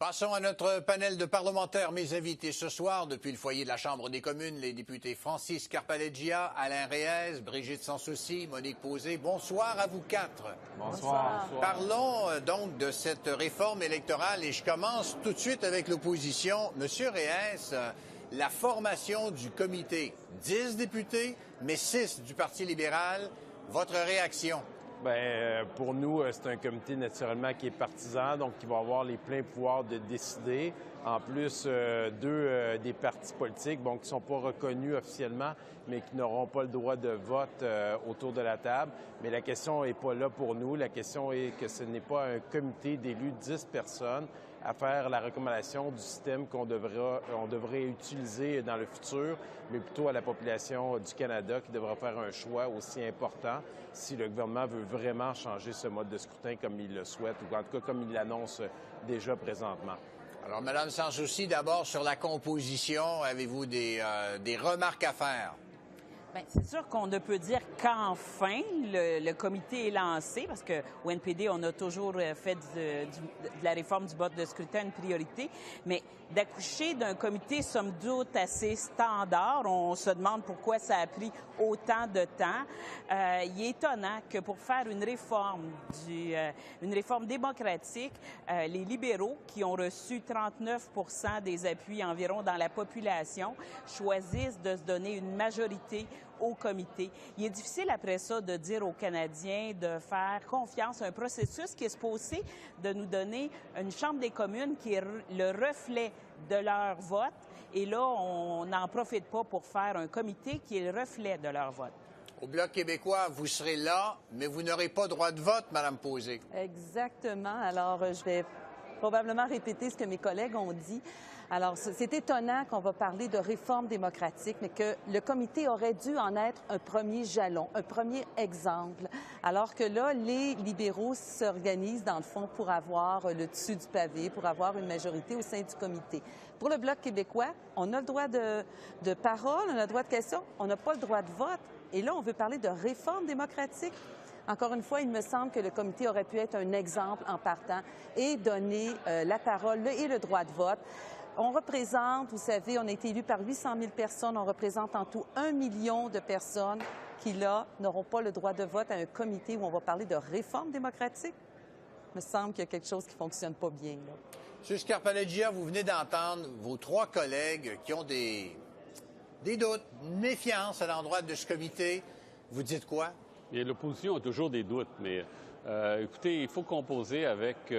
Passons à notre panel de parlementaires. Mes invités ce soir, depuis le foyer de la Chambre des communes, les députés Francis Scarpaleggia, Alain Reyes, Brigitte Sansouci, Monique Pauzé. Bonsoir à vous quatre. Bonsoir. Parlons donc de cette réforme électorale et je commence tout de suite avec l'opposition. Monsieur Reyes, la formation du comité, 10 députés, mais 6 du Parti libéral. Votre réaction? Bien, pour nous, c'est un comité naturellement qui est partisan, donc qui va avoir les pleins pouvoirs de décider. En plus, deux des partis politiques, bon, qui ne sont pas reconnus officiellement, mais qui n'auront pas le droit de vote autour de la table. Mais la question n'est pas là pour nous. La question est que ce n'est pas un comité d'élus, 10 personnes, à faire la recommandation du système qu'on devrait utiliser dans le futur, mais plutôt à la population du Canada qui devra faire un choix aussi important si le gouvernement veut vraiment changer ce mode de scrutin comme il le souhaite, ou en tout cas comme il l'annonce déjà présentement. Alors, Mme Sansouci, d'abord sur la composition, avez-vous des remarques à faire? Bien, c'est sûr qu'on ne peut dire qu'enfin le comité est lancé, parce qu'au NPD, on a toujours fait de la réforme du vote de scrutin une priorité, mais d'accoucher d'un comité, somme toute, assez standard, on se demande pourquoi ça a pris autant de temps. Il est étonnant que pour faire une réforme démocratique, les libéraux, qui ont reçu 39 % des appuis environ dans la population, choisissent de se donner une majorité au comité. Il est difficile après ça de dire aux Canadiens de faire confiance à un processus qui est supposé de nous donner une Chambre des communes qui est le reflet de leur vote. Et là, on n'en profite pas pour faire un comité qui est le reflet de leur vote. Au Bloc québécois, vous serez là, mais vous n'aurez pas droit de vote, Mme Pauzé. Exactement. Alors, je vais probablement répéter ce que mes collègues ont dit. Alors, c'est étonnant qu'on va parler de réforme démocratique, mais que le comité aurait dû en être un premier jalon, un premier exemple. Alors que là, les libéraux s'organisent, dans le fond, pour avoir le dessus du pavé, pour avoir une majorité au sein du comité. Pour le Bloc québécois, on a le droit de parole, on a le droit de question, on n'a pas le droit de vote. Et là, on veut parler de réforme démocratique. Encore une fois, il me semble que le comité aurait pu être un exemple en partant et donner la parole et le droit de vote. On représente, vous savez, on a été élu par 800 000 personnes, on représente en tout 1 million de personnes qui, là, n'auront pas le droit de vote à un comité où on va parler de réforme démocratique. Il me semble qu'il y a quelque chose qui ne fonctionne pas bien, là. M. Scarpaleggia, vous venez d'entendre vos 3 collègues qui ont des doutes, une méfiance à l'endroit de ce comité. Vous dites quoi? L'opposition a toujours des doutes, mais écoutez, il faut composer avec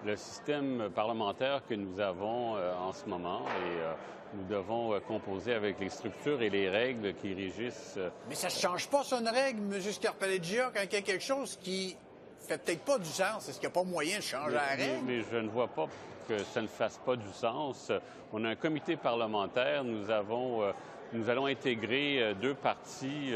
le système parlementaire que nous avons en ce moment et nous devons composer avec les structures et les règles qui régissent. Mais ça ne change pas son règle, M. Scarpaleggia, quand il y a quelque chose qui fait peut-être pas du sens. Est-ce qu'il n'y a pas moyen de changer la règle? Mais je ne vois pas que ça ne fasse pas du sens. On a un comité parlementaire, nous allons intégrer 2 partis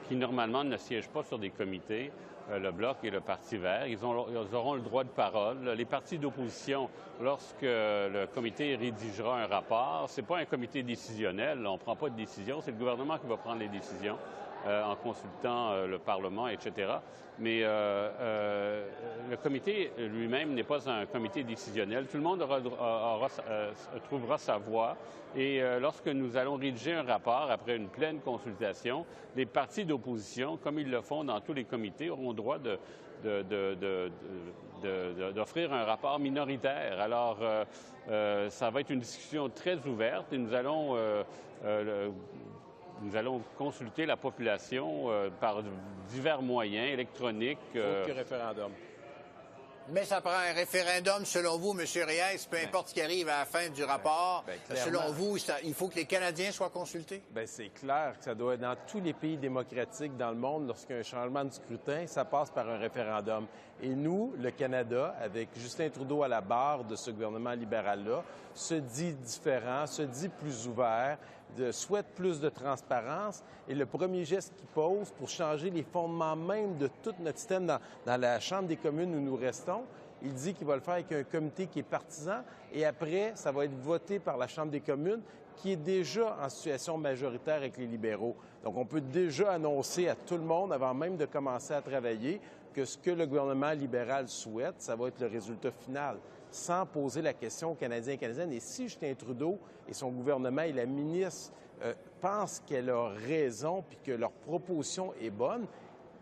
qui normalement ne siègent pas sur des comités, le Bloc et le Parti vert. Ils auront le droit de parole. Les partis d'opposition, lorsque le comité rédigera un rapport, c'est pas un comité décisionnel, on ne prend pas de décision, c'est le gouvernement qui va prendre les décisions en consultant le Parlement, etc. Mais le comité lui-même n'est pas un comité décisionnel. Tout le monde trouvera sa voix. Et lorsque nous allons rédiger un rapport après une pleine consultation, les partis d'opposition, comme ils le font dans tous les comités, auront le droit d'offrir un rapport minoritaire. Alors, ça va être une discussion très ouverte et nous allons consulter la population par divers moyens électroniques. Sauf que référendum. Mais ça prend un référendum, selon vous, M. Reyes, peu importe ce qui arrive à la fin du rapport. Selon vous, il faut que les Canadiens soient consultés? Bien, c'est clair que ça doit être dans tous les pays démocratiques dans le monde, lorsqu'il y a un changement de scrutin, ça passe par un référendum. Et nous, le Canada, avec Justin Trudeau à la barre de ce gouvernement libéral-là, se dit différent, se dit plus ouvert, souhaite plus de transparence. Et le premier geste qu'il pose pour changer les fondements même de tout notre système dans la Chambre des communes où nous restons, il dit qu'il va le faire avec un comité qui est partisan et après, ça va être voté par la Chambre des communes qui est déjà en situation majoritaire avec les libéraux. Donc, on peut déjà annoncer à tout le monde, avant même de commencer à travailler, que ce que le gouvernement libéral souhaite, ça va être le résultat final. sans poser la question aux Canadiens et Canadiennes. Et si Justin Trudeau et son gouvernement et la ministre pensent qu'elle a raison puis que leur proposition est bonne,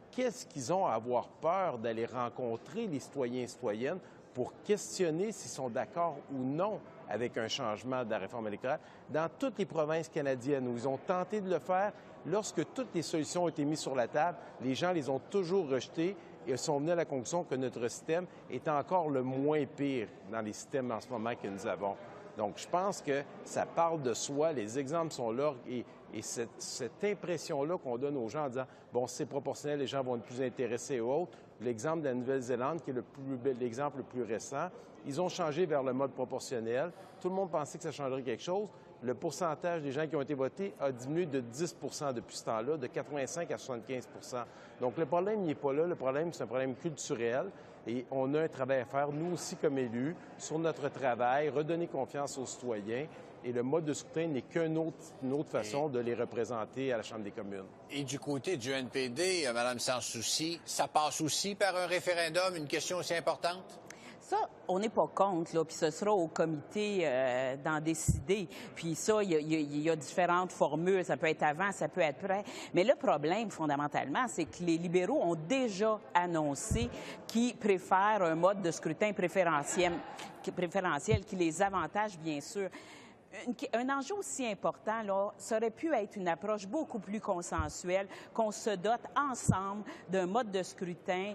qu'est-ce qu'ils ont à avoir peur d'aller rencontrer les citoyens et citoyennes pour questionner s'ils sont d'accord ou non avec un changement de la réforme électorale? Dans toutes les provinces canadiennes où ils ont tenté de le faire, lorsque toutes les solutions ont été mises sur la table, les gens les ont toujours rejetées et sont venus à la conclusion que notre système est encore le moins pire dans les systèmes en ce moment que nous avons. Donc, je pense que ça parle de soi, les exemples sont là et cette impression-là qu'on donne aux gens en disant « bon, c'est proportionnel, les gens vont être plus intéressés ou autres », l'exemple de la Nouvelle-Zélande, qui est l'exemple le plus récent, ils ont changé vers le mode proportionnel. Tout le monde pensait que ça changerait quelque chose. Le pourcentage des gens qui ont été votés a diminué de 10 depuis ce temps-là, de 85 à 75 Donc, le problème n'est pas là. Le problème, c'est un problème culturel. Et on a un travail à faire, nous aussi, comme élus, sur notre travail, redonner confiance aux citoyens. Et le mode de scrutin n'est qu'une autre façon de les représenter à la Chambre des communes. Et du côté du NPD, Mme Sans-Souci, ça passe aussi par un référendum, une question aussi importante? Ça, on n'est pas contre, là, puis ce sera au comité d'en décider. Puis ça, il y a différentes formules. Ça peut être avant, ça peut être après. Mais le problème, fondamentalement, c'est que les libéraux ont déjà annoncé qu'ils préfèrent un mode de scrutin préférentiel qui les avantage, bien sûr. Un enjeu aussi important, là, ça aurait pu être une approche beaucoup plus consensuelle, qu'on se dote ensemble d'un mode de scrutin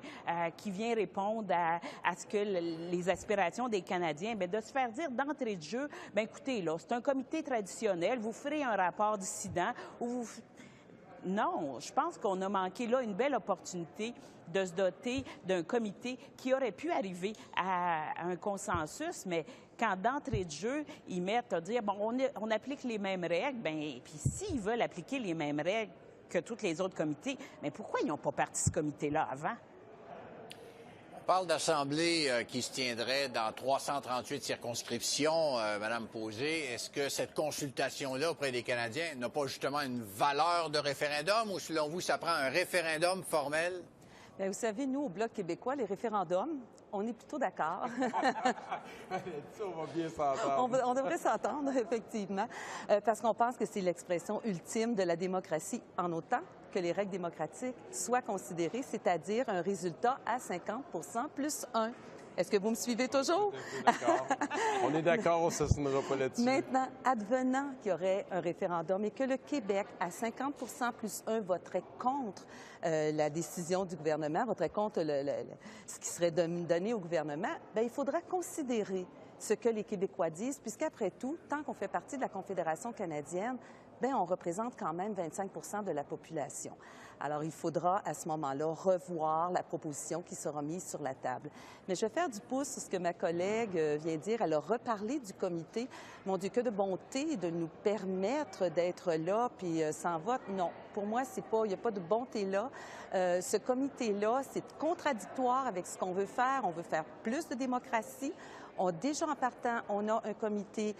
qui vient répondre à ce que les aspirations des Canadiens, bien, de se faire dire d'entrée de jeu, bien, écoutez, là, c'est un comité traditionnel, vous ferez un rapport dissident où vous... Non, je pense qu'on a manqué là une belle opportunité de se doter d'un comité qui aurait pu arriver à un consensus, mais quand d'entrée de jeu, ils mettent à dire, bon, on applique les mêmes règles, bien, puis s'ils veulent appliquer les mêmes règles que tous les autres comités, mais pourquoi ils n'ont pas parti ce comité-là avant? On parle d'assemblée qui se tiendrait dans 338 circonscriptions, Mme Posé. Est-ce que cette consultation-là auprès des Canadiens n'a pas justement une valeur de référendum ou, selon vous, ça prend un référendum formel? Bien, vous savez, nous, au Bloc québécois, les référendums, on est plutôt d'accord. On va bien s'entendre. On devrait s'entendre, effectivement, parce qu'on pense que c'est l'expression ultime de la démocratie, en autant que les règles démocratiques soient considérées, c'est-à-dire un résultat à 50 plus 1. Est-ce que vous me suivez toujours? D'accord. On est d'accord, on ne s'assinera pas là-dessus. Maintenant, advenant qu'il y aurait un référendum et que le Québec, à 50 plus 1, voterait contre la décision du gouvernement, voterait contre ce qui serait donné au gouvernement, bien, il faudra considérer ce que les Québécois disent, puisqu'après tout, tant qu'on fait partie de la Confédération canadienne, bien, on représente quand même 25 de la population. Alors, il faudra à ce moment-là revoir la proposition qui sera mise sur la table. Mais je vais faire du pouce sur ce que ma collègue vient dire. Elle a reparlé du comité. Mon Dieu, que de bonté de nous permettre d'être là, puis sans vote. Non, pour moi, il n'y a pas de bonté là. Ce comité-là, c'est contradictoire avec ce qu'on veut faire. On veut faire plus de démocratie. Déjà en partant, on a un comité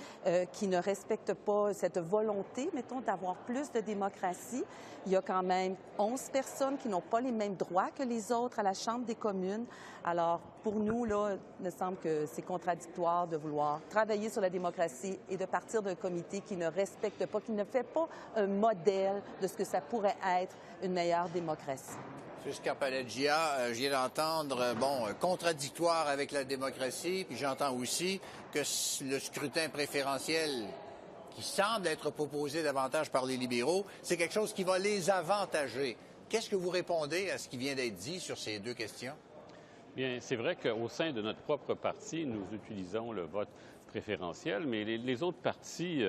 qui ne respecte pas cette volonté, mettons, d'avoir plus de démocratie. Il y a quand même 11 personnes qui n'ont pas les mêmes droits que les autres à la Chambre des communes. Alors, pour nous, là, il me semble que c'est contradictoire de vouloir travailler sur la démocratie et de partir d'un comité qui ne respecte pas, qui ne fait pas un modèle de ce que ça pourrait être une meilleure démocratie. M. Scarpaleggia, je viens d'entendre, contradictoire avec la démocratie, puis j'entends aussi que le scrutin préférentiel qui semble être proposé davantage par les libéraux, c'est quelque chose qui va les avantager. Qu'est-ce que vous répondez à ce qui vient d'être dit sur ces deux questions? Bien, c'est vrai qu'au sein de notre propre parti, nous utilisons le vote préférentiel, mais les autres partis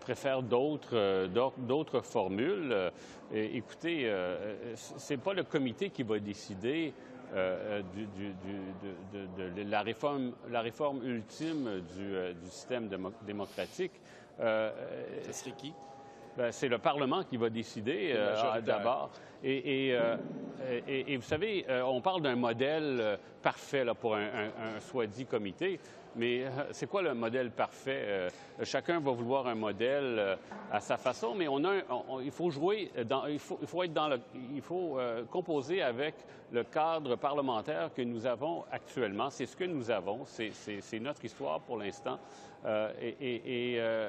préfèrent d'autres formules. Écoutez, c'est pas le comité qui va décider de la réforme ultime du système démocratique. Ce serait qui? c'est le Parlement qui va décider d'abord. Et vous savez, on parle d'un modèle parfait là, pour un soi-dit comité. Mais c'est quoi le modèle parfait? Chacun va vouloir un modèle à sa façon, mais il faut jouer, il faut composer avec le cadre parlementaire que nous avons actuellement. C'est ce que nous avons, c'est notre histoire pour l'instant. Le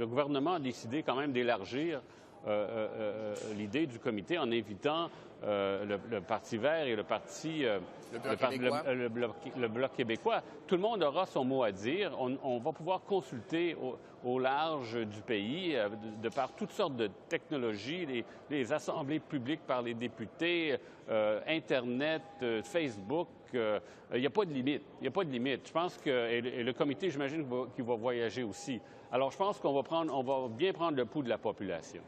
gouvernement a décidé quand même d'élargir l'idée du comité en invitant le Parti vert et le Bloc québécois. Tout le monde aura son mot à dire. On va pouvoir consulter au large du pays, de par toutes sortes de technologies, les assemblées publiques par les députés, Internet, Facebook. Il n'y a pas de limite. Il n'y a pas de limite. Je pense que et le comité, j'imagine, qu'il va voyager aussi. Alors, je pense qu'on va bien prendre le pouls de la population.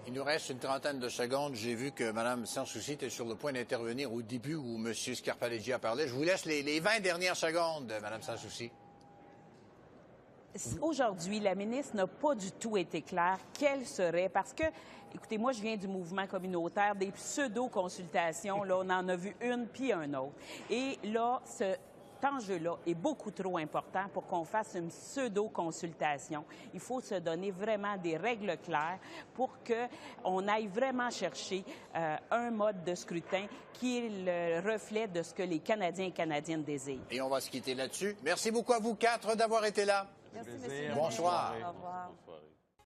Il nous reste une trentaine de secondes. J'ai vu que Mme Sanssouci était sur le point d'intervenir au début où M. Scarpaleggi a parlé. Je vous laisse les 20 dernières secondes, Mme Sanssouci. Aujourd'hui, la ministre n'a pas du tout été claire quelle serait, parce que, écoutez, moi, je viens du mouvement communautaire, des pseudo-consultations, là, on en a vu une puis un autre. Et là, cet enjeu-là est beaucoup trop important pour qu'on fasse une pseudo-consultation. Il faut se donner vraiment des règles claires pour qu'on aille vraiment chercher un mode de scrutin qui est le reflet de ce que les Canadiens et Canadiennes désirent. Et on va se quitter là-dessus. Merci beaucoup à vous quatre d'avoir été là. Merci, M. Bonsoir. Au revoir. Bonsoir.